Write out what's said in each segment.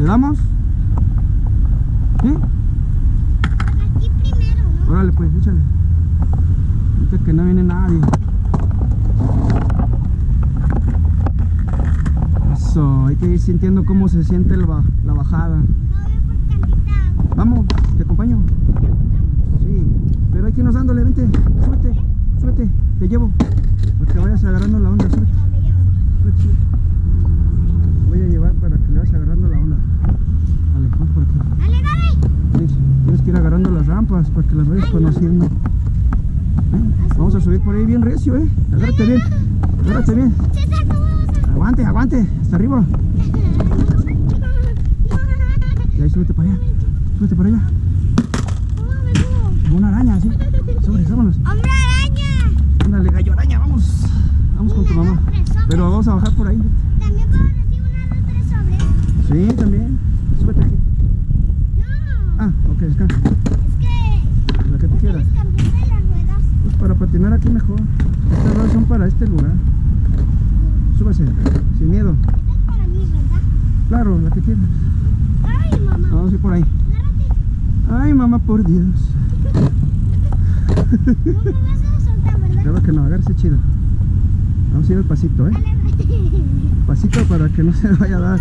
¿Le damos? ¿Sí? Aquí primero, ¿no? Órale pues, échale. Ahorita que no viene nadie. Eso, hay que ir sintiendo cómo se siente la bajada. No veo por tantita. Vamos, te acompaño. Sí, pero hay que irnos dándole, vente, súbete, súbete, te llevo. Para que vayas agarrando la onda, súbete. Me llevo. Súbete, súbete. Voy a llevar para que le vayas agarrando la onda. Vale, vamos por aquí. Dale, dale. Sí, tienes que ir agarrando las rampas para que las vayas conociendo. Vamos a subir por ahí bien recio, agárrate bien, agárrate bien. Aguante, aguante, hasta arriba. Y ahí súbete para allá, súbete para allá. Como una araña, así. Sobres, vámonos. ¡Hombre araña! Ándale, gallo araña, vamos. Vamos con tu mamá. Pero vamos a bajar por ahí. ¿También puedo decir una de 3 sobres? Sí, también. Súbete aquí. No. Ah, ok, acá. Es que... La que tú quieras. ¿Quieres cambiarle las ruedas? Pues para patinar aquí mejor. Estas ruedas son para este lugar. Súbase, sin miedo. Esta es para mí, ¿verdad? Claro, la que quieras. Ay, mamá. Vamos a ir por ahí. Agárrate. Ay, mamá, por Dios. No me vas a soltar, ¿verdad? Claro que no, agárrese chido. Vamos a ir al pasito, Dale. Pasito para que no se vaya a dar.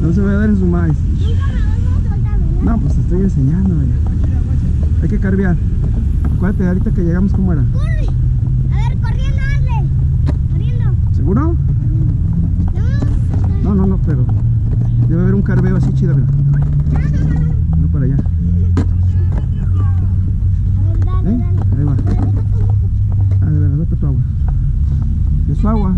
No se vaya a dar en su maíz. Nunca me vas a soltar, ¿verdad? No, pues te estoy enseñando, Hay que carbear. Acuérdate, ahorita que llegamos, ¿cómo era? ¡Corre! A ver, corriendo, hazle. Corriendo. ¿Seguro? No me vas a soltar. No, pero debe haber un carbeo así chido, mira. No para allá. A ver, dale, dale. Ahí va. Ah, de verdad, tu agua. ¿Es su agua?